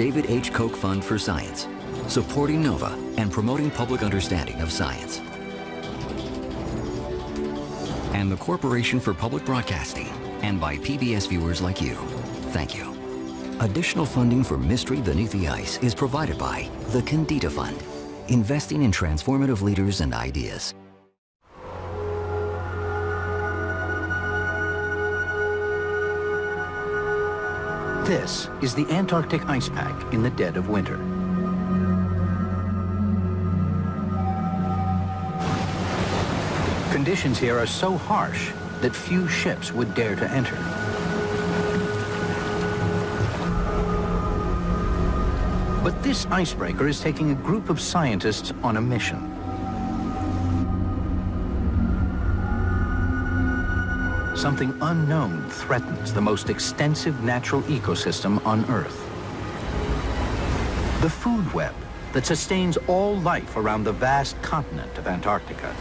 David H. Koch Fund for Science, supporting NOVA and promoting public understanding of science. And the Corporation for Public Broadcasting, and by PBS viewers like you. Thank you. Additional funding for Mystery Beneath the Ice is provided by the Candida Fund, investing in transformative leaders and ideas. This is the Antarctic ice pack in the dead of winter. Conditions here are so harsh that few ships would dare to enter. But this icebreaker is taking a group of scientists on a mission. Something unknown threatens the most extensive natural ecosystem on Earth. The food web that sustains all life around the vast continent of Antarctica.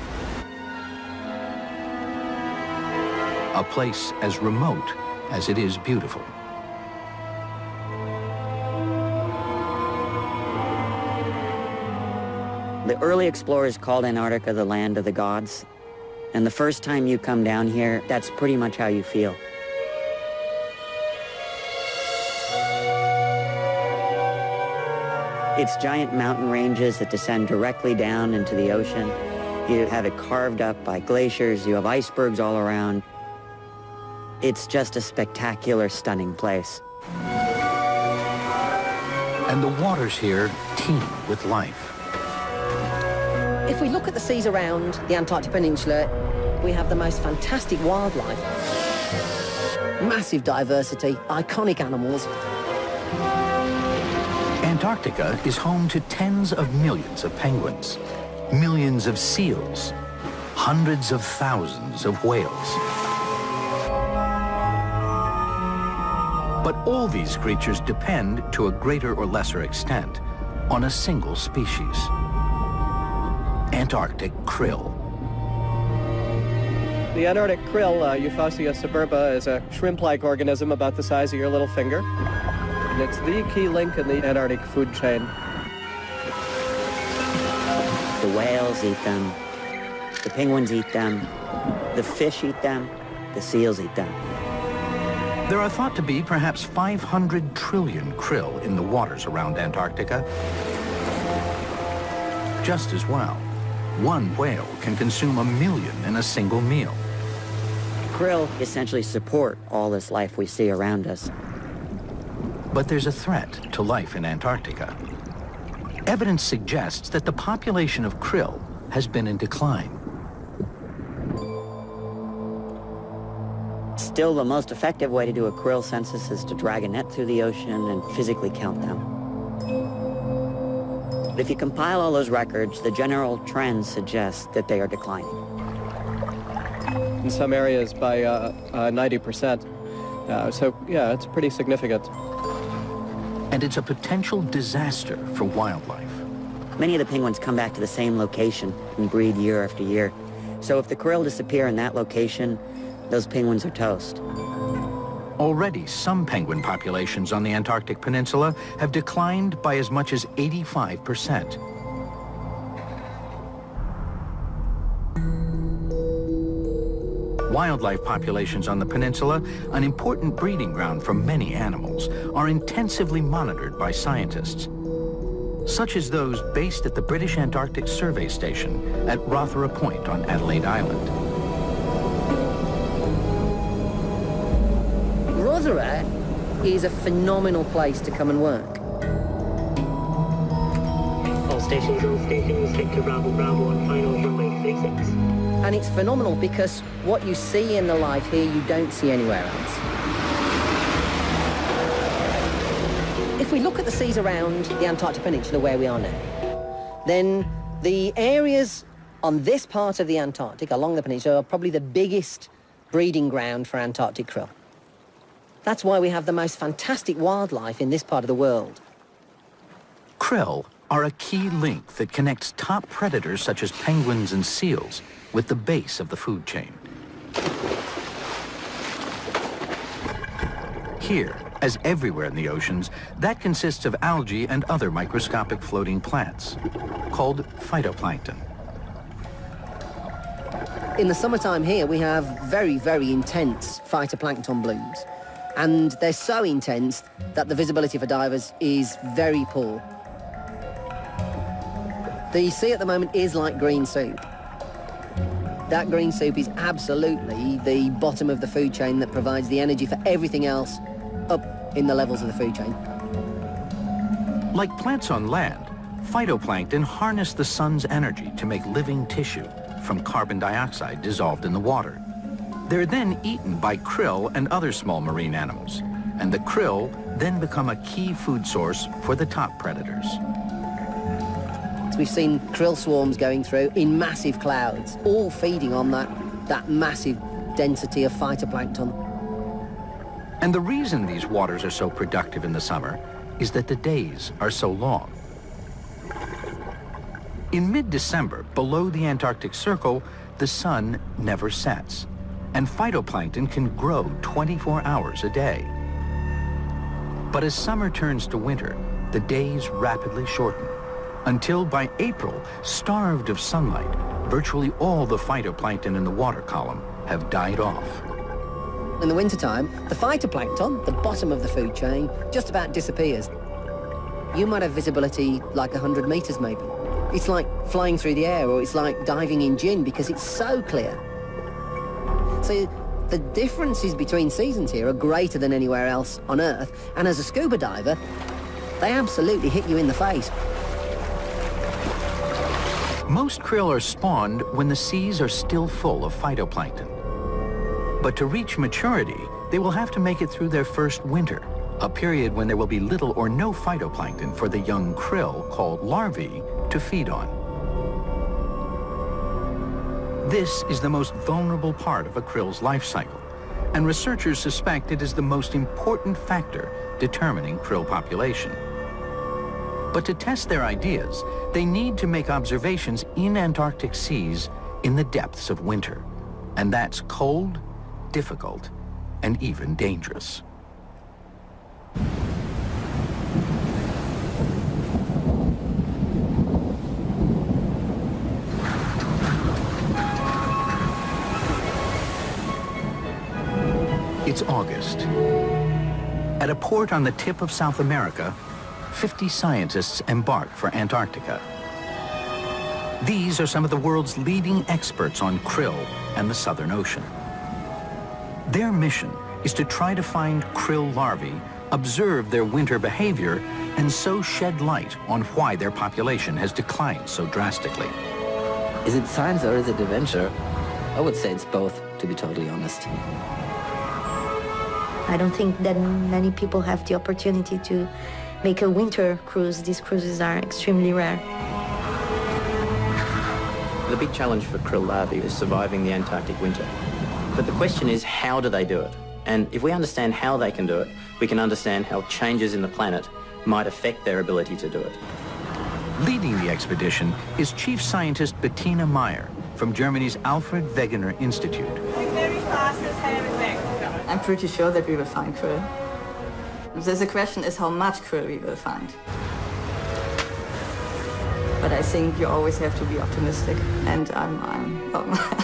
A place as remote as it is beautiful. The early explorers called Antarctica the land of the gods. And the first time you come down here, that's pretty much how you feel. It's giant mountain ranges that descend directly down into the ocean. You have it carved up by glaciers, you have icebergs all around. It's just a spectacular, stunning place. And the waters here teem with life. If we look at the seas around the Antarctic Peninsula, we have the most fantastic wildlife. Massive diversity, iconic animals. Antarctica is home to tens of millions of penguins, millions of seals, hundreds of thousands of whales. But all these creatures depend, to a greater or lesser extent, on a single species. Antarctic krill. The Antarctic krill, Euphausia suburba, is a shrimp-like organism about the size of your little finger. And it's the key link in the Antarctic food chain. The whales eat them, the penguins eat them, the fish eat them, the seals eat them. There are thought to be perhaps 500 trillion krill in the waters around Antarctica. Just as well, one whale can consume 1 million in a single meal. Krill essentially support all this life we see around us. But there's a threat to life in Antarctica. Evidence suggests that the population of krill has been in decline. Still, the most effective way to do a krill census is to drag a net through the ocean and physically count them. But if you compile all those records, the general trend suggests that they are declining. In some areas by 90%. So, yeah, it's pretty significant. And it's a potential disaster for wildlife. Many of the penguins come back to the same location and breed year after year. So if the krill disappear in that location, those penguins are toast. Already, some penguin populations on the Antarctic Peninsula have declined by as much as 85%. Wildlife populations on the peninsula, an important breeding ground for many animals, are intensively monitored by scientists, such as those based at the British Antarctic Survey Station at Rothera Point on Adelaide Island. Rothera is a phenomenal place to come and work. All stations, stick to Bravo, Bravo on final runway 36. And it's phenomenal because what you see in the life here, you don't see anywhere else. If we look at the seas around the Antarctic Peninsula where we are now, then the areas on this part of the Antarctic, along the peninsula, are probably the biggest breeding ground for Antarctic krill. That's why we have the most fantastic wildlife in this part of the world. Krill are a key link that connects top predators such as penguins and seals with the base of the food chain. Here, As everywhere in the oceans, that consists of algae and other microscopic floating plants, called phytoplankton. In the summertime here, we have very, very intense phytoplankton blooms. And they're so intense that the visibility for divers is very poor. The sea at the moment is like green soup. That green soup is absolutely the bottom of the food chain that provides the energy for everything else up in the levels of the food chain. Like plants on land, phytoplankton harness the sun's energy to make living tissue from carbon dioxide dissolved in the water. They're then eaten by krill and other small marine animals, and the krill then become a key food source for the top predators. We've seen krill swarms going through in massive clouds, all feeding on that massive density of phytoplankton. And the reason these waters are so productive in the summer is that the days are so long. In mid-December, below the Antarctic Circle, the sun never sets, and phytoplankton can grow 24 hours a day. But as summer turns to winter, the days rapidly shorten, until by April, starved of sunlight, virtually all the phytoplankton in the water column have died off. In the wintertime, the phytoplankton, the bottom of the food chain, just about disappears. You might have visibility like 100 meters maybe. It's like flying through the air, or it's like diving in gin because it's so clear. So the differences between seasons here are greater than anywhere else on Earth, and as a scuba diver, they absolutely hit you in the face. Most krill are spawned when the seas are still full of phytoplankton. But to reach maturity, they will have to make it through their first winter, a period when there will be little or no phytoplankton for the young krill, called larvae, to feed on. This is the most vulnerable part of a krill's life cycle, and researchers suspect it is the most important factor determining krill population. But to test their ideas, they need to make observations in Antarctic seas in the depths of winter. And that's cold, difficult, and even dangerous. It's August. At a port on the tip of South America, 50 scientists embark for Antarctica. These are some of the world's leading experts on krill and the Southern Ocean. Their mission is to try to find krill larvae, observe their winter behavior, and so shed light on why their population has declined so drastically. Is it science or is it adventure? I would say it's both, to be totally honest. I don't think that many people have the opportunity to make a winter cruise. These cruises are extremely rare. The big challenge for krill larvae is surviving the Antarctic winter. But the question is, how do they do it? And if we understand how they can do it, we can understand how changes in the planet might affect their ability to do it. Leading the expedition is Chief Scientist Bettina Meyer from Germany's Alfred Wegener Institute. Very fast, everything. I'm pretty sure that we will find krill. The question is how much krill we will find. But I think you always have to be optimistic, and I'm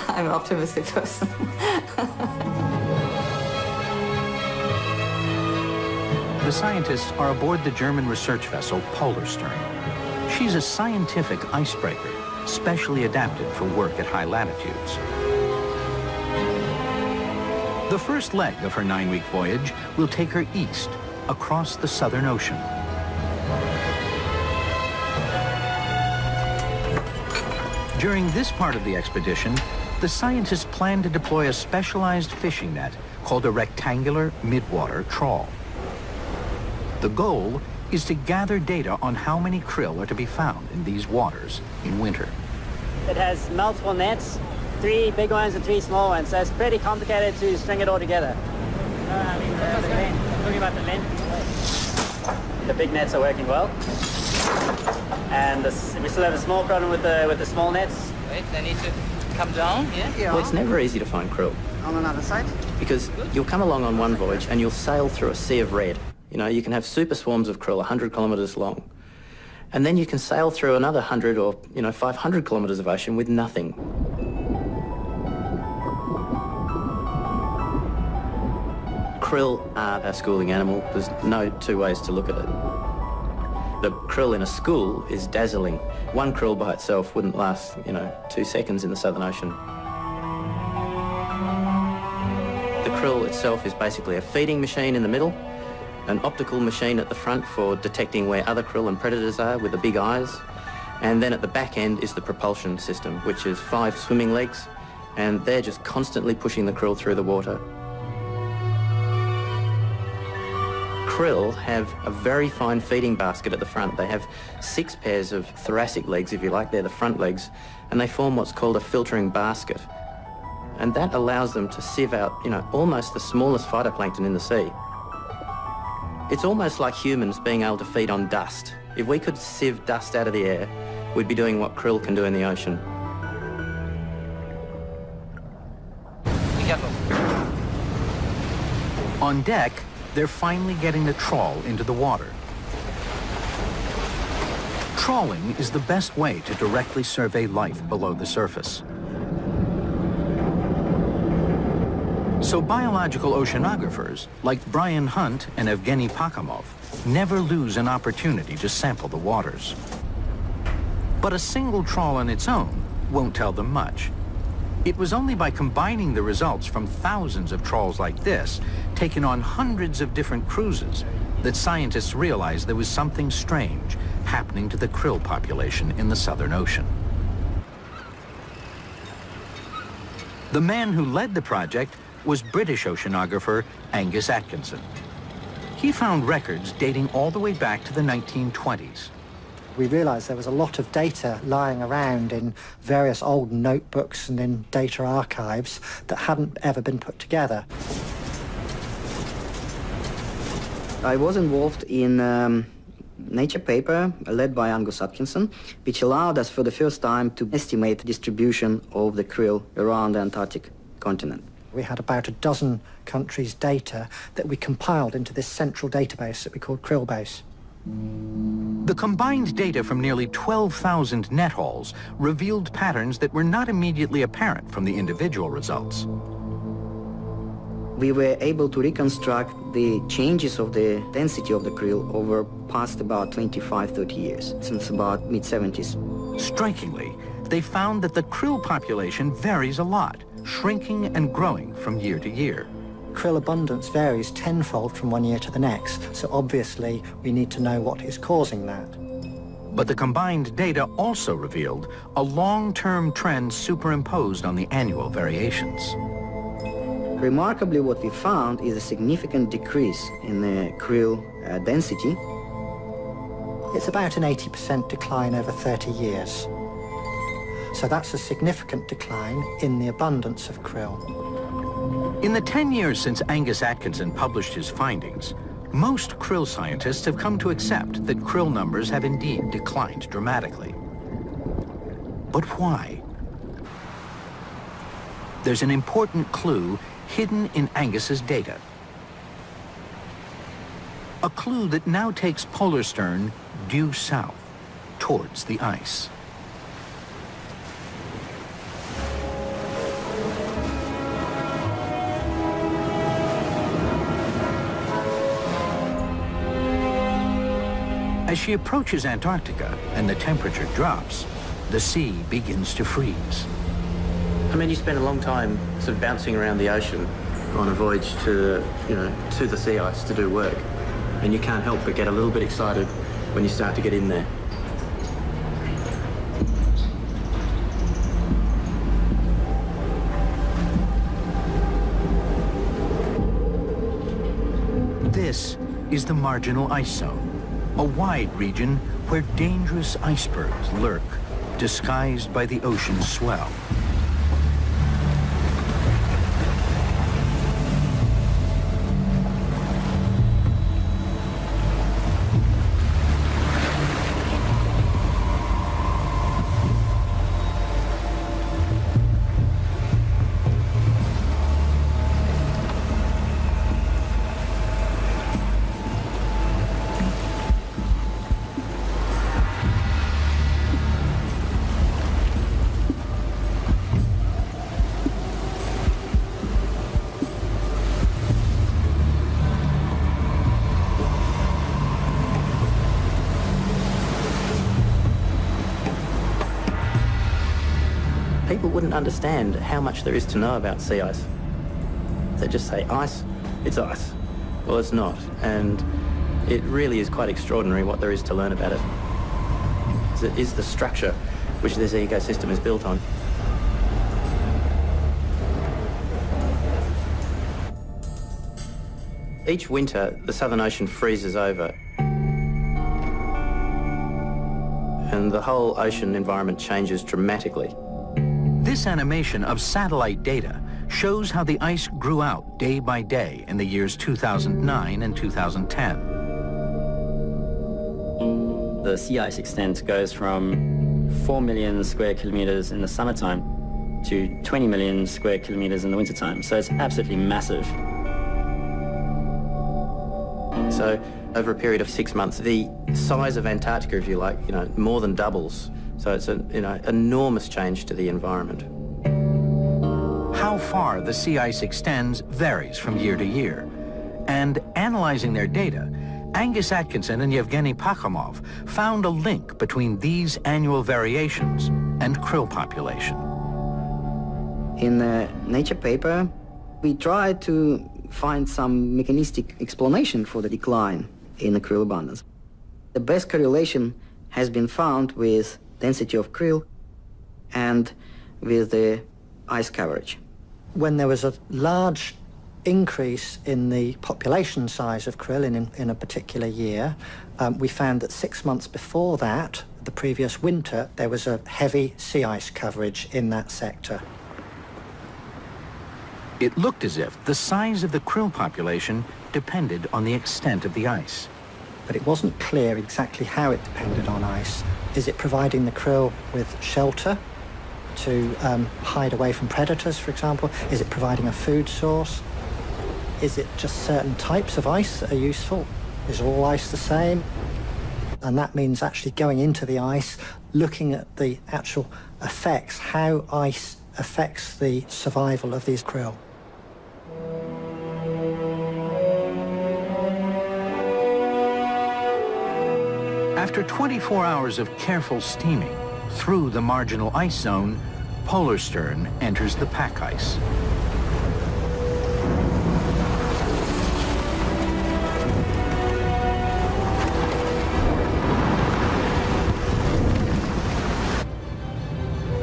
an optimistic person. The scientists are aboard the German research vessel Polarstern. She's a scientific icebreaker, specially adapted for work at high latitudes. The first leg of her 9-week voyage will take her east, across the Southern Ocean. During this part of the expedition, the scientists plan to deploy a specialized fishing net called a rectangular midwater trawl. The goal is to gather data on how many krill are to be found in these waters in winter. It has multiple nets, 3 big ones and 3 small ones, so it's pretty complicated to string it all together. Talking about the length. The big nets are working well, and we still have a small problem with the small nets. Wait, they need to come down, yeah? Well, it's never easy to find krill. On another side? Because you'll come along on one voyage and you'll sail through a sea of red. You know, you can have super swarms of krill 100 kilometres long. And then you can sail through another 100 or, 500 kilometres of ocean with nothing. Krill are a schooling animal. There's no two ways to look at it. The krill in a school is dazzling. One krill by itself wouldn't last, 2 seconds in the Southern Ocean. The krill itself is basically a feeding machine in the middle, an optical machine at the front for detecting where other krill and predators are with the big eyes, and then at the back end is the propulsion system, which is 5 swimming legs, and they're just constantly pushing the krill through the water. Krill have a very fine feeding basket at the front. They have 6 pairs of thoracic legs, if you like. They're the front legs, and they form what's called a filtering basket. And that allows them to sieve out, almost the smallest phytoplankton in the sea. It's almost like humans being able to feed on dust. If we could sieve dust out of the air, we'd be doing what krill can do in the ocean. Be careful. On deck, they're finally getting the trawl into the water. Trawling is the best way to directly survey life below the surface. So biological oceanographers, like Brian Hunt and Evgeny Pakamov, never lose an opportunity to sample the waters. But a single trawl on its own won't tell them much. It was only by combining the results from thousands of trawls like this, taken on hundreds of different cruises, that scientists realized there was something strange happening to the krill population in the Southern Ocean. The man who led the project was British oceanographer Angus Atkinson. He found records dating all the way back to the 1920s. We realized there was a lot of data lying around in various old notebooks and in data archives that hadn't ever been put together. I was involved in Nature paper led by Angus Atkinson, which allowed us for the first time to estimate the distribution of the krill around the Antarctic continent. We had about a dozen countries' data that we compiled into this central database that we called Krillbase. The combined data from nearly 12,000 net hauls revealed patterns that were not immediately apparent from the individual results. We were able to reconstruct the changes of the density of the krill over past about 25-30 years, since about mid-70s. Strikingly, they found that the krill population varies a lot, shrinking and growing from year to year. Krill abundance varies tenfold from one year to the next, so obviously we need to know what is causing that. But the combined data also revealed a long-term trend superimposed on the annual variations. Remarkably, what we found is a significant decrease in the krill density. It's about an 80% decline over 30 years. So that's a significant decline in the abundance of krill. In the 10 years since Angus Atkinson published his findings, most krill scientists have come to accept that krill numbers have indeed declined dramatically. But why? There's an important clue hidden in Angus's data. A clue that now takes Polarstern due south, towards the ice. As she approaches Antarctica and the temperature drops, the sea begins to freeze. I mean, you spend a long time sort of bouncing around the ocean on a voyage to, to the sea ice to do work. And you can't help but get a little bit excited when you start to get in there. This is the marginal ice zone, a wide region where dangerous icebergs lurk, disguised by the ocean's swell. people wouldn't understand how much there is to know about sea ice. They just say ice, it's ice. Well, it's not, and it really is quite extraordinary what there is to learn about it. It is the structure which this ecosystem is built on. Each winter, the Southern Ocean freezes over, and the whole ocean environment changes dramatically. This animation of satellite data shows how the ice grew out day by day in the years 2009 and 2010. The sea ice extent goes from 4 million square kilometers in the summertime to 20 million square kilometers in the wintertime. So it's absolutely massive. So over a period of 6 months, the size of Antarctica, if you like, more than doubles. So it's an enormous change to the environment. How far the sea ice extends varies from year to year. And analyzing their data, Angus Atkinson and Yevgeny Pakhomov found a link between these annual variations and krill population. In a Nature paper, we tried to find some mechanistic explanation for the decline in the krill abundance. The best correlation has been found with density of krill and with the ice coverage. When there was a large increase in the population size of krill in a particular year, we found that 6 months before that, the previous winter, there was a heavy sea ice coverage in that sector. It looked as if the size of the krill population depended on the extent of the ice. But it wasn't clear exactly how it depended on ice. Is it providing the krill with shelter to hide away from predators, for example? Is it providing a food source? Is it just certain types of ice that are useful? Is all ice the same? And that means actually going into the ice, looking at the actual effects, how ice affects the survival of these krill. After 24 hours of careful steaming through the marginal ice zone, polar stern enters the pack ice.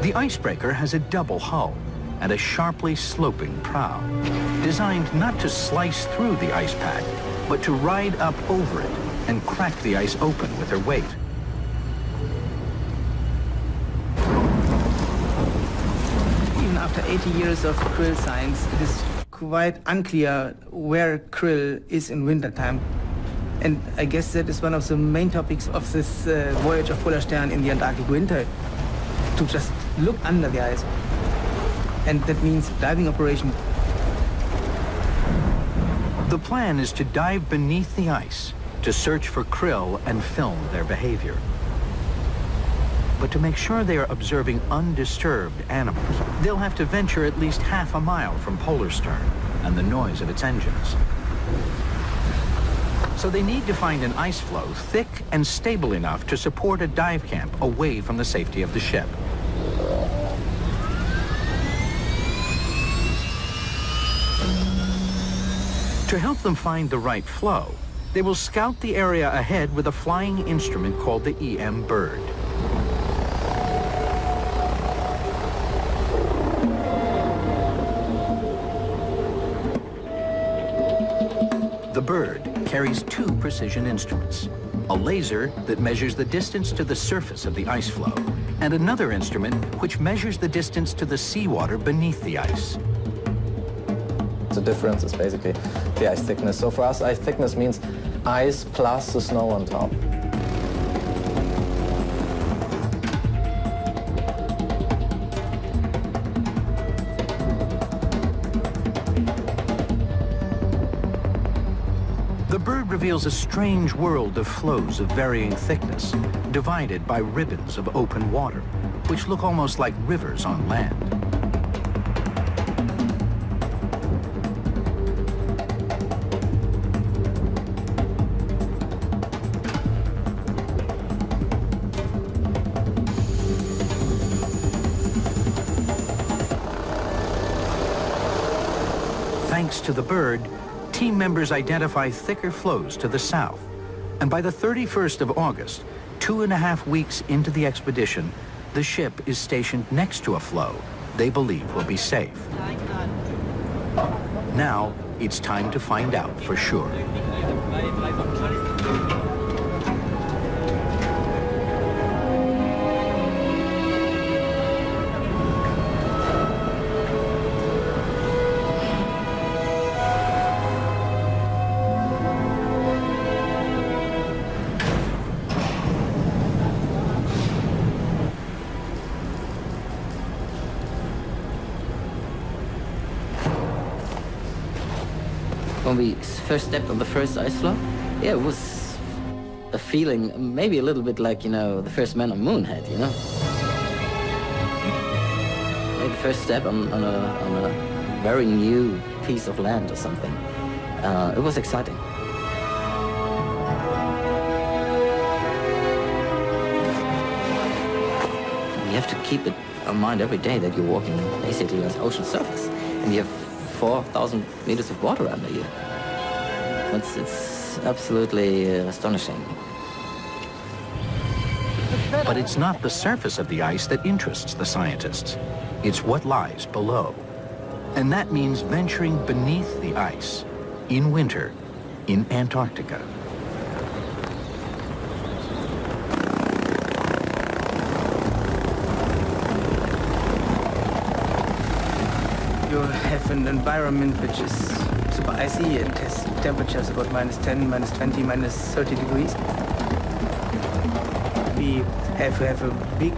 The icebreaker has a double hull and a sharply sloping prow, designed not to slice through the ice pack, but to ride up over it and crack the ice open with her weight. Even after 80 years of krill science, it is quite unclear where krill is in wintertime. And I guess that is one of the main topics of this voyage of Polar Stern in the Antarctic winter, to just look under the ice. And that means diving operation. The plan is to dive beneath the ice to search for krill and film their behavior. But to make sure they are observing undisturbed animals, they'll have to venture at least half a mile from Polar Stern and the noise of its engines. So they need to find an ice floe thick and stable enough to support a dive camp away from the safety of the ship. To help them find the right flow, they will scout the area ahead with a flying instrument called the EM Bird. The Bird carries two precision instruments, a laser that measures the distance to the surface of the ice floe, and another instrument which measures the distance to the seawater beneath the ice. The difference is basically the ice thickness. So for us, ice thickness means ice plus the snow on top. The Bird reveals a strange world of flows of varying thickness, divided by ribbons of open water, which look almost like rivers on land. Thanks to the bird, team members identify thicker flows to the south. And by the 31st of August, 2.5 weeks into the expedition, the ship is stationed next to a flow they believe will be safe. Now, it's time to find out for sure. When we first stepped on the first ice floe, yeah, it was a feeling maybe a little bit like, you know, the first man on the moon had, you know? Maybe the first step on a very new piece of land or something. It was exciting. You have to keep it in mind every day that you're walking basically on the ocean surface, and you have 4,000 meters of water under you. It's absolutely astonishing. But it's not the surface of the ice that interests the scientists. It's what lies below. And that means venturing beneath the ice, in winter, in Antarctica. You have an environment which is super icy and has temperatures about -10, -20, -30 degrees. We have to have a big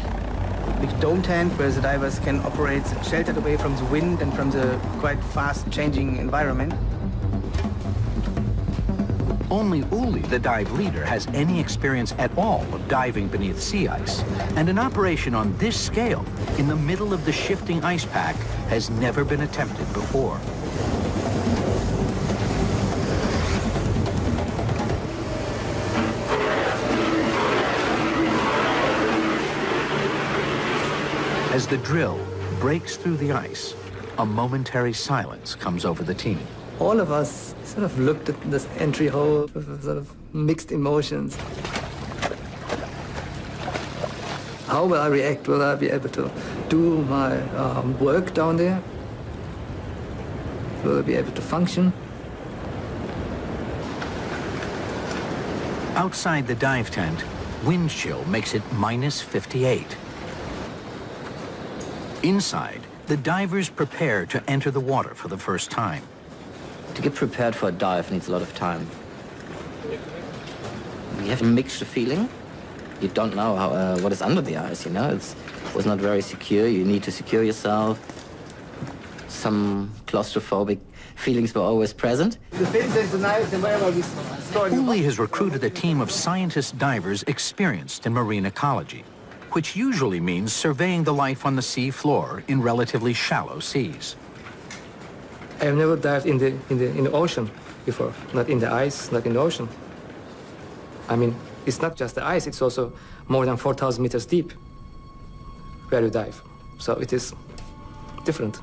dome tent where the divers can operate sheltered away from the wind and from the quite fast changing environment. Only Uli, the dive leader, has any experience at all of diving beneath sea ice. And an operation on this scale, in the middle of the shifting ice pack, has never been attempted before. As the drill breaks through the ice, a momentary silence comes over the team. All of us sort of looked at this entry hole with sort of mixed emotions. How will I react? Will I be able to do my work down there? Will I be able to function? Outside the dive tent, wind chill makes it -58. Inside, the divers prepare to enter the water for the first time. To get prepared for a dive needs a lot of time. You have a mixed feeling. You don't know what is under the ice, you know? It was not very secure. You need to secure yourself. Some claustrophobic feelings were always present. Uli has recruited a team of scientist divers experienced in marine ecology, which usually means surveying the life on the sea floor in relatively shallow seas. I have never dived in the ocean before, not in the ice, not in the ocean. I mean, it's not just the ice, it's also more than 4,000 meters deep where you dive. So it is different.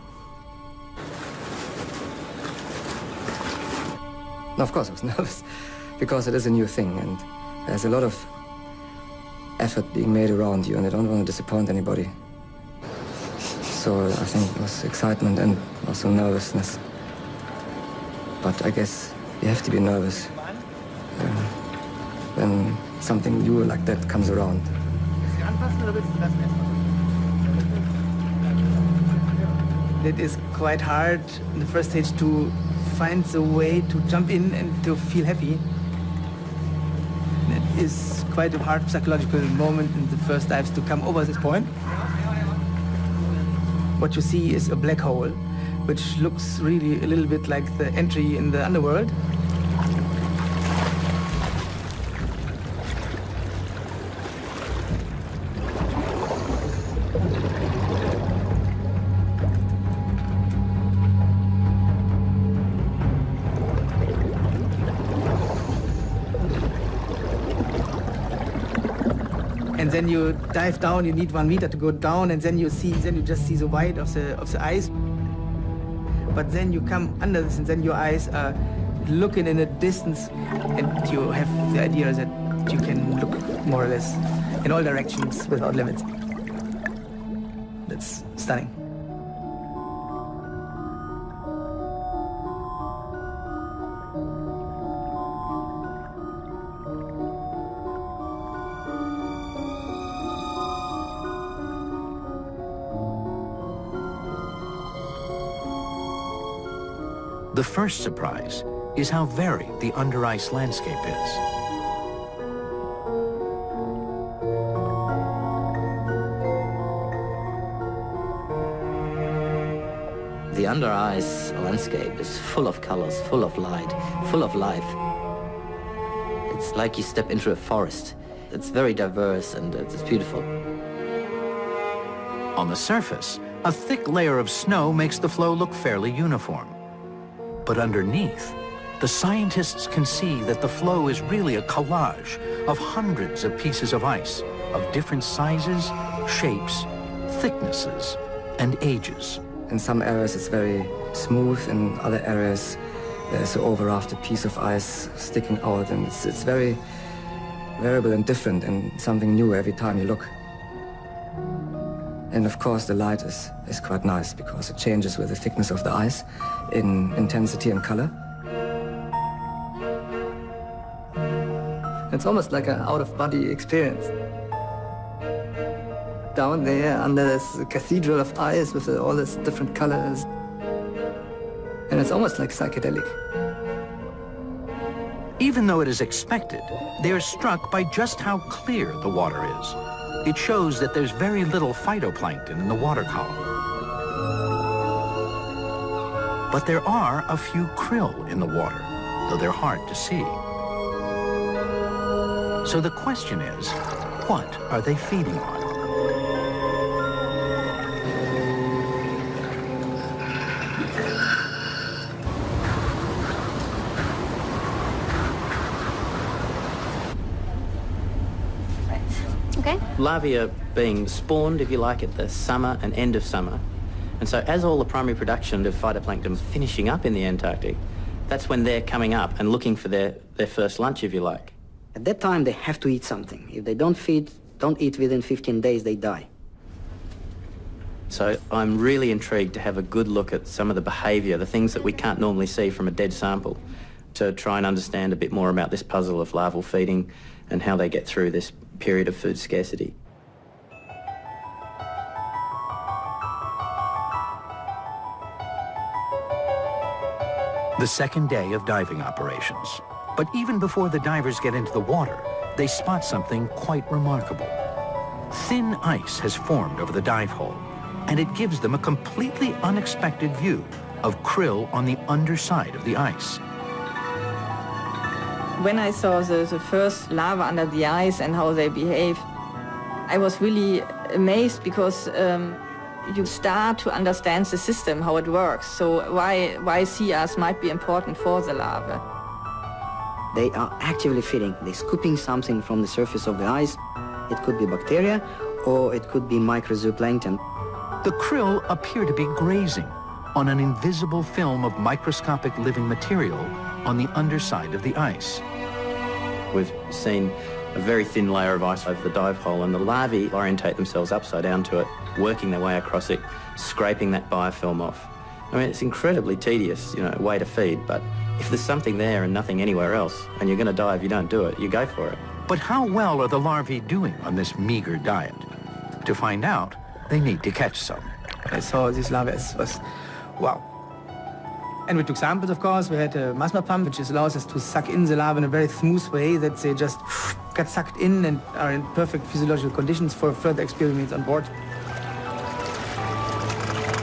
No, of course I was nervous because it is a new thing and there's a lot of effort being made around you and I don't want to disappoint anybody. So I think it was excitement and also nervousness. But I guess you have to be nervous when something new like that comes around. It is quite hard in the first stage to find the way to jump in and to feel happy. It is quite a hard psychological moment in the first dives to come over this point. What you see is a black hole, which looks really a little bit like the entry in the underworld. And then you dive down, you need 1 meter to go down, and then you just see the white of the ice. But then you come under this and then your eyes are looking in a distance and you have the idea that you can look more or less in all directions without limits. That's stunning. The first surprise is how varied the under-ice landscape is. The under-ice landscape is full of colors, full of light, full of life. It's like you step into a forest. It's very diverse and it's beautiful. On the surface, a thick layer of snow makes the flow look fairly uniform. But underneath, the scientists can see that the flow is really a collage of hundreds of pieces of ice of different sizes, shapes, thicknesses, and ages. In some areas it's very smooth, in other areas there's an overrafted piece of ice sticking out, and it's very variable and different and something new every time you look. And of course the light is quite nice because it changes with the thickness of the ice in intensity and color. It's almost like an out-of-body experience. Down there under this cathedral of ice with all these different colors. And it's almost like psychedelic. Even though it is expected, they are struck by just how clear the water is. It shows that there's very little phytoplankton in the water column. But there are a few krill in the water, though they're hard to see. So the question is, what are they feeding on? Okay. Larvae are being spawned, if you like, at the summer and end of summer. And so as all the primary production of phytoplankton is finishing up in the Antarctic, that's when they're coming up and looking for their first lunch, if you like. At that time, they have to eat something. If they don't eat within 15 days, they die. So I'm really intrigued to have a good look at some of the behaviour, the things that we can't normally see from a dead sample, to try and understand a bit more about this puzzle of larval feeding and how they get through this period of food scarcity. The second day of diving operations. But even before the divers get into the water, they spot something quite remarkable. Thin ice has formed over the dive hole, and it gives them a completely unexpected view of krill on the underside of the ice. When I saw the first larvae under the ice and how they behave, I was really amazed because you start to understand the system, how it works. So why sea ice might be important for the larvae. They are actively feeding. They're scooping something from the surface of the ice. It could be bacteria or it could be microzooplankton. The krill appear to be grazing on an invisible film of microscopic living material on the underside of the ice. We've seen a very thin layer of ice over the dive hole, and the larvae orientate themselves upside down to it, working their way across it, scraping that biofilm off. I mean, it's incredibly tedious, way to feed, but if there's something there and nothing anywhere else, and you're going to die if you don't do it, you go for it. But how well are the larvae doing on this meager diet? To find out, they need to catch some. I saw these larvae, it was wow. And we took samples, of course. We had a Masma pump, which allows us to suck in the larvae in a very smooth way, that they just get sucked in and are in perfect physiological conditions for further experiments on board.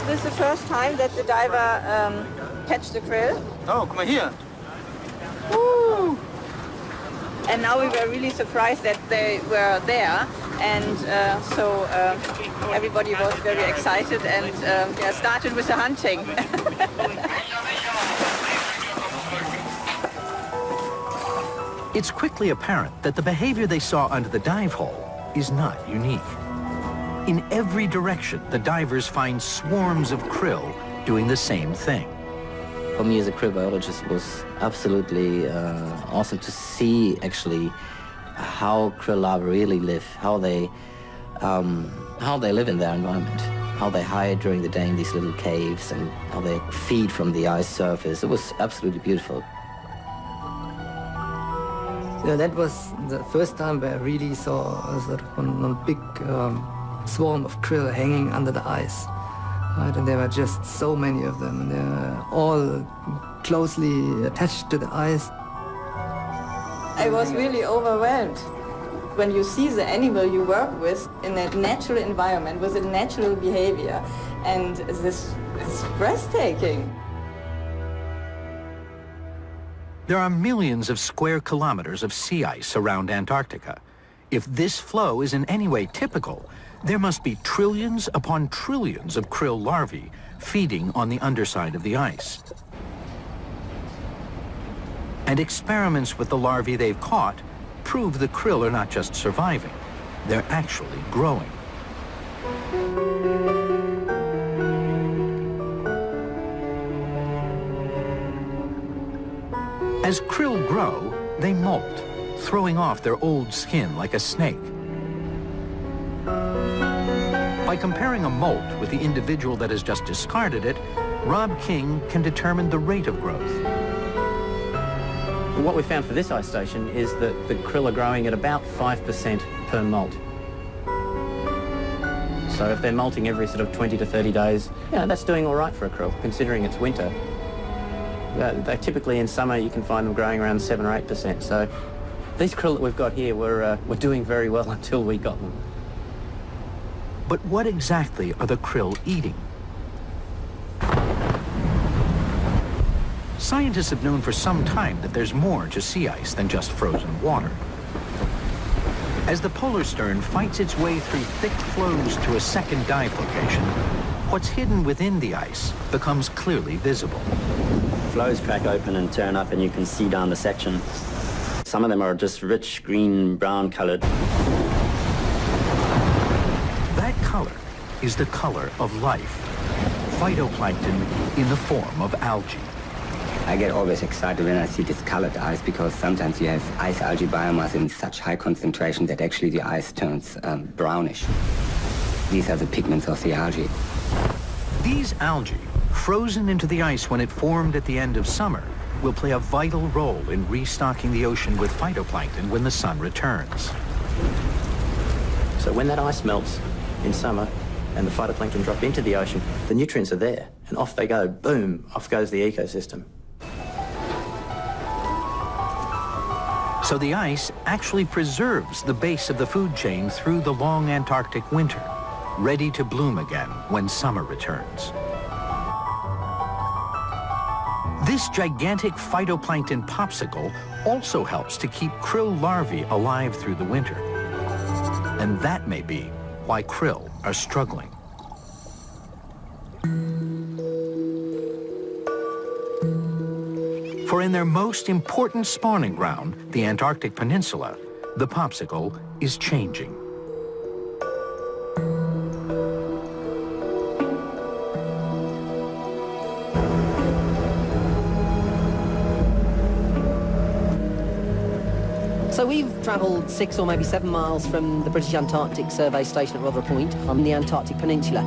This is the first time that the diver catch the krill. Oh, come on here. Woo! And now we were really surprised that they were there, and so everybody was very excited and started with the hunting. It's quickly apparent that the behavior they saw under the dive hole is not unique. In every direction, the divers find swarms of krill doing the same thing. For me as a krill biologist, it was absolutely awesome to see actually how krill larvae really live, how they live in their environment, how they hide during the day in these little caves, and how they feed from the ice surface. It was absolutely beautiful. Yeah, that was the first time where I really saw a sort of one big swarm of krill hanging under the ice. Right? And there were just so many of them, and they were all closely attached to the ice. I was really overwhelmed. When you see the animal you work with in a natural environment with a natural behavior, and this is breathtaking. There are millions of square kilometers of sea ice around Antarctica. If this flow is in any way typical, there must be trillions upon trillions of krill larvae feeding on the underside of the ice. And experiments with the larvae they've caught prove the krill are not just surviving, they're actually growing. As krill grow, they molt, throwing off their old skin like a snake. By comparing a molt with the individual that has just discarded it, Rob King can determine the rate of growth. What we found for this ice station is that the krill are growing at about 5% per molt. So if they're molting every sort of 20 to 30 days, yeah, that's doing all right for a krill, considering it's winter. They're typically in summer, you can find them growing around 7 or 8%. So these krill that we've got here were doing very well until we got them. But what exactly are the krill eating? Scientists have known for some time that there's more to sea ice than just frozen water. As the polar stern fights its way through thick floes to a second dive location, what's hidden within the ice becomes clearly visible. Floes crack open and turn up, and you can see down the section. Some of them are just rich green, brown colored. That color is the color of life, phytoplankton in the form of algae. I get always excited when I see this colored ice, because sometimes you have ice algae biomass in such high concentration that actually the ice turns brownish. These are the pigments of the algae. These algae, frozen into the ice when it formed at the end of summer, will play a vital role in restocking the ocean with phytoplankton when the sun returns. So when that ice melts in summer and the phytoplankton drop into the ocean, the nutrients are there, and off they go, boom, off goes the ecosystem. So the ice actually preserves the base of the food chain through the long Antarctic winter, ready to bloom again when summer returns. This gigantic phytoplankton popsicle also helps to keep krill larvae alive through the winter. And that may be why krill are struggling. For in their most important spawning ground, the Antarctic Peninsula, the popsicle is changing. So we've travelled 6 or maybe 7 miles from the British Antarctic Survey Station at Rother Point on the Antarctic Peninsula,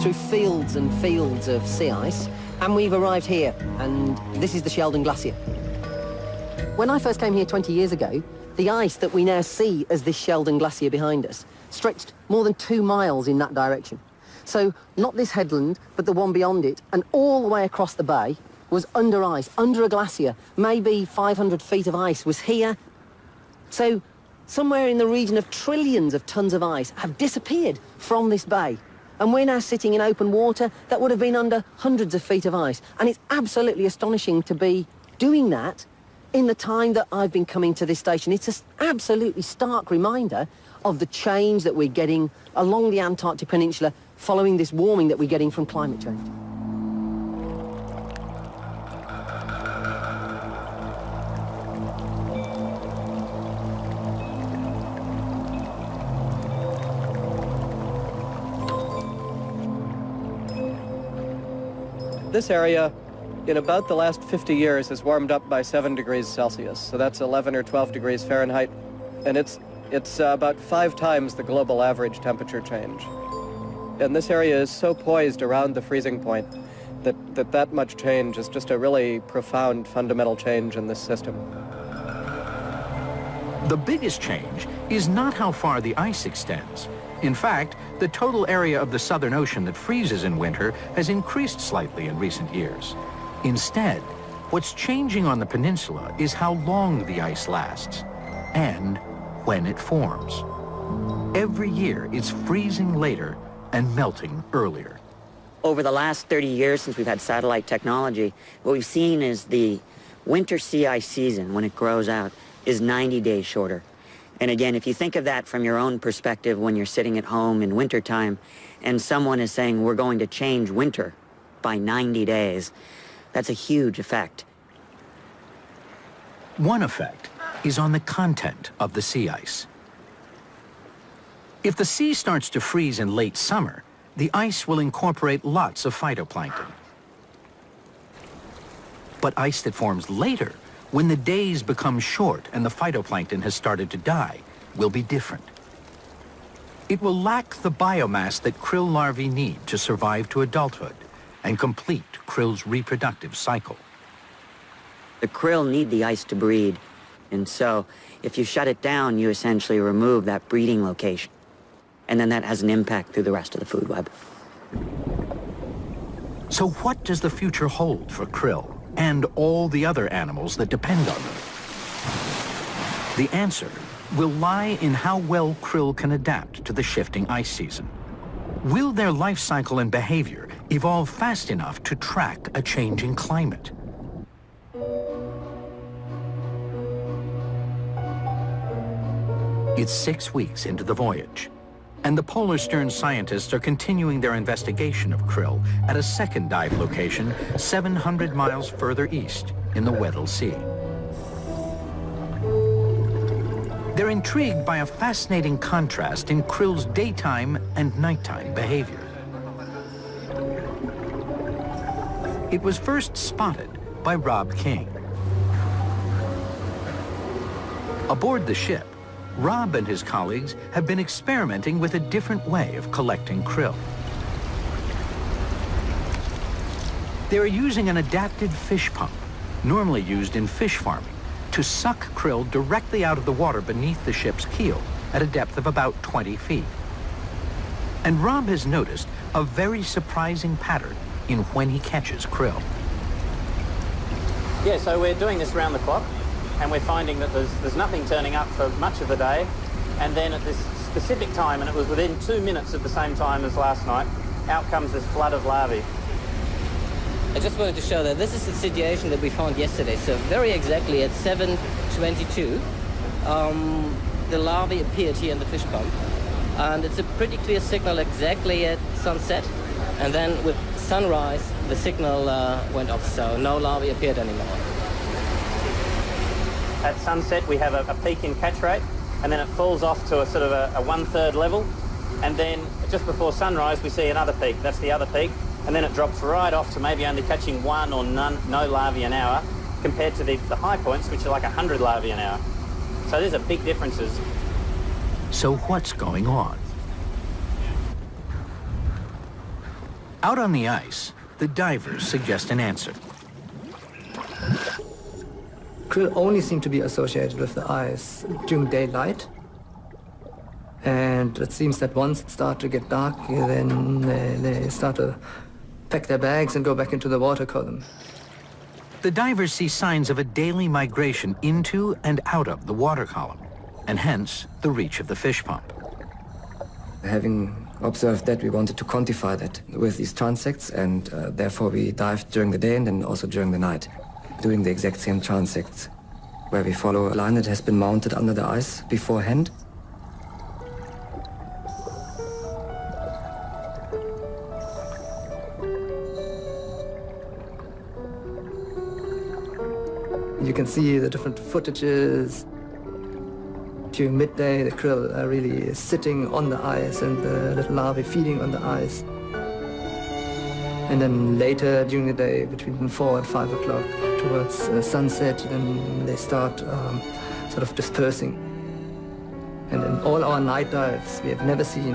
through fields and fields of sea ice, and we've arrived here, and this is the Sheldon Glacier. When I first came here 20 years ago, the ice that we now see as this Sheldon Glacier behind us stretched more than 2 miles in that direction. So not this headland, but the one beyond it, and all the way across the bay was under ice, under a glacier. Maybe 500 feet of ice was here. So somewhere in the region of trillions of tons of ice have disappeared from this bay. And we're now sitting in open water that would have been under hundreds of feet of ice. And it's absolutely astonishing to be doing that in the time that I've been coming to this station. It's an absolutely stark reminder of the change that we're getting along the Antarctic Peninsula following this warming that we're getting from climate change. This area in about the last 50 years has warmed up by 7 degrees Celsius. So that's 11 or 12 degrees Fahrenheit. And it's about 5 times the global average temperature change. And this area is so poised around the freezing point that much change is just a really profound fundamental change in this system. The biggest change is not how far the ice extends. In fact, the total area of the Southern Ocean that freezes in winter has increased slightly in recent years. Instead, what's changing on the peninsula is how long the ice lasts and when it forms. Every year, it's freezing later and melting earlier. Over the last 30 years since we've had satellite technology, what we've seen is the winter sea ice season, when it grows out, is 90 days shorter. And again, if you think of that from your own perspective when you're sitting at home in wintertime and someone is saying we're going to change winter by 90 days, that's a huge effect. One effect is on the content of the sea ice. If the sea starts to freeze in late summer, the ice will incorporate lots of phytoplankton. But ice that forms later, when the days become short and the phytoplankton has started to die, will be different. It will lack the biomass that krill larvae need to survive to adulthood and complete krill's reproductive cycle. The krill need the ice to breed, and so if you shut it down, you essentially remove that breeding location. And then that has an impact through the rest of the food web. So what does the future hold for krill and all the other animals that depend on them? The answer will lie in how well krill can adapt to the shifting ice season. Will their life cycle and behavior evolve fast enough to track a changing climate? It's 6 weeks into the voyage, and the Polar Stern scientists are continuing their investigation of krill at a second dive location 700 miles further east in the Weddell Sea. They're intrigued by a fascinating contrast in krill's daytime and nighttime behavior. It was first spotted by Rob King. Aboard the ship, Rob and his colleagues have been experimenting with a different way of collecting krill. They're using an adapted fish pump, normally used in fish farming, to suck krill directly out of the water beneath the ship's keel at a depth of about 20 feet. And Rob has noticed a very surprising pattern in when he catches krill. Yeah, so we're doing this round the clock, and we're finding that there's nothing turning up for much of the day, and then at this specific time, and it was within 2 minutes of the same time as last night, out comes this flood of larvae. I just wanted to show that this is the situation that we found yesterday. So very exactly at 7:22, the larvae appeared here in the fish pump, and it's a pretty clear signal exactly at sunset, and then with sunrise, the signal went off, so no larvae appeared anymore. At sunset, we have a peak in catch rate, and then it falls off to a sort of a 1/3 level, and then just before sunrise, we see another peak. That's the other peak, and then it drops right off to maybe only catching 1 or no larvae an hour, compared to the high points, which are like 100 larvae an hour. So these are big differences. So what's going on? Out on the ice, the divers suggest an answer. Krill only seem to be associated with the ice during daylight. And it seems that once it starts to get dark, then they start to pack their bags and go back into the water column. The divers see signs of a daily migration into and out of the water column, and hence the reach of the fish pump. Having observed that, we wanted to quantify that with these transects, and therefore we dived during the day and then also during the night, doing the exact same transects, where we follow a line that has been mounted under the ice beforehand. You can see the different footages. During midday, the krill are really sitting on the ice and the little larvae feeding on the ice. And then later during the day, between 4 and 5 o'clock, towards sunset, then they start sort of dispersing. And in all our night dives, we have never seen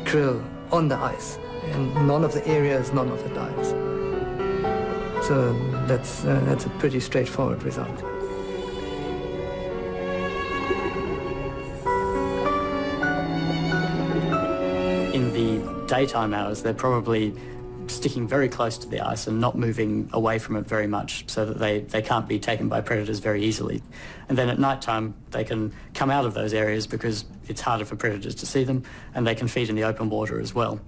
krill on the ice, and none of the areas, none of the dives. So that's a pretty straightforward result. In the daytime hours, they're probably sticking very close to the ice and not moving away from it very much so that they can't be taken by predators very easily. And then at night time, they can come out of those areas because it's harder for predators to see them, and they can feed in the open water as well.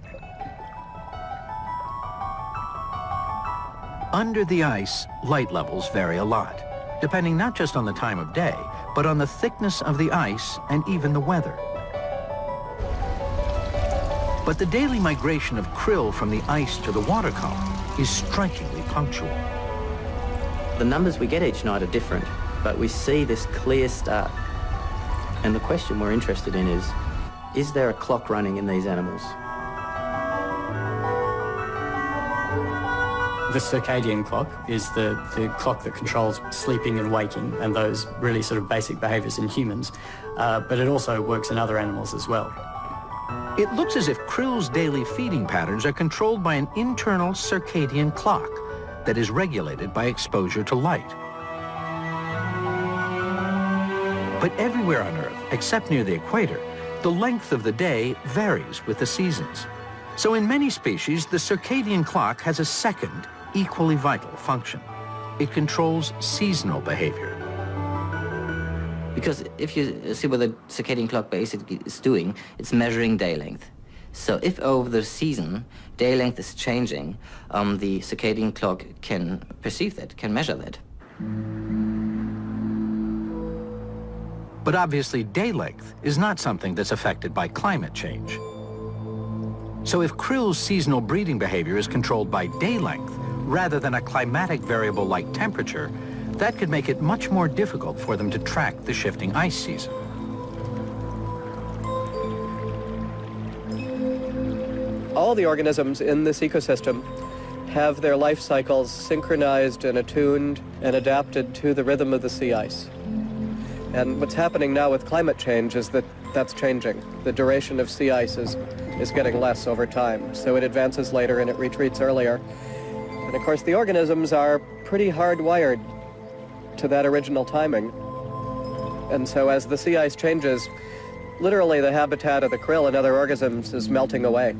Under the ice, light levels vary a lot, depending not just on the time of day, but on the thickness of the ice and even the weather. But the daily migration of krill from the ice to the water column is strikingly punctual. The numbers we get each night are different, but we see this clear start. And the question we're interested in is there a clock running in these animals? The circadian clock is the clock that controls sleeping and waking and those really sort of basic behaviours in humans, but it also works in other animals as well. It looks as if krill's daily feeding patterns are controlled by an internal circadian clock that is regulated by exposure to light. But everywhere on Earth, except near the equator, the length of the day varies with the seasons. So in many species, the circadian clock has a second, equally vital function. It controls seasonal behavior. Because if you see what the circadian clock basically is doing, it's measuring day length. So if over the season day length is changing, the circadian clock can perceive that, can measure that. But obviously day length is not something that's affected by climate change. So if krill's seasonal breeding behavior is controlled by day length rather than a climatic variable like temperature, that could make it much more difficult for them to track the shifting ice season. All the organisms in this ecosystem have their life cycles synchronized and attuned and adapted to the rhythm of the sea ice. And what's happening now with climate change is that that's changing. The duration of sea ice is getting less over time. So it advances later and it retreats earlier. And of course the organisms are pretty hardwired to that original timing. And so as the sea ice changes, literally the habitat of the krill and other organisms is melting away.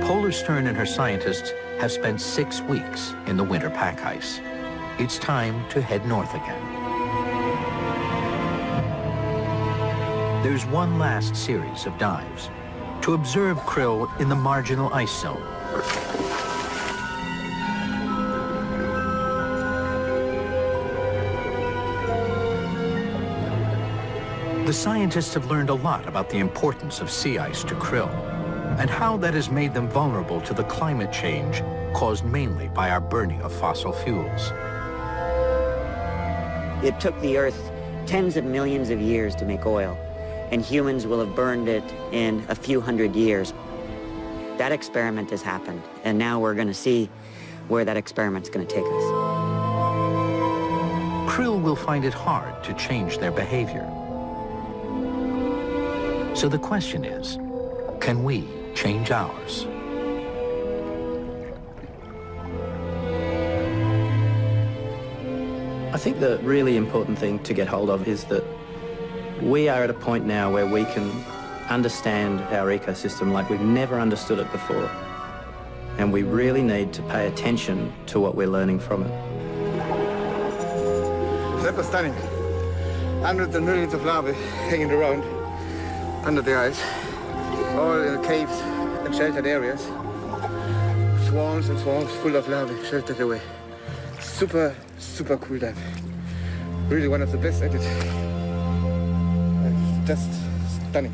Polar Stern and her scientists have spent 6 weeks in the winter pack ice. It's time to head north again. There's one last series of dives to observe krill in the marginal ice zone. The scientists have learned a lot about the importance of sea ice to krill and how that has made them vulnerable to the climate change caused mainly by our burning of fossil fuels. It took the Earth tens of millions of years to make oil, and humans will have burned it in a few hundred years. That experiment has happened, and now we're going to see where that experiment's going to take us. Krill will find it hard to change their behavior. So the question is, can we change ours? I think the really important thing to get hold of is that we are at a point now where we can understand our ecosystem like we've never understood it before. And we really need to pay attention to what we're learning from it. Super stunning. Hundreds and millions of larvae hanging around under the ice, all in the caves and sheltered areas. Swarms and swarms full of larvae sheltered away. Super, super cool dive. Really one of the best at it. Just stunning.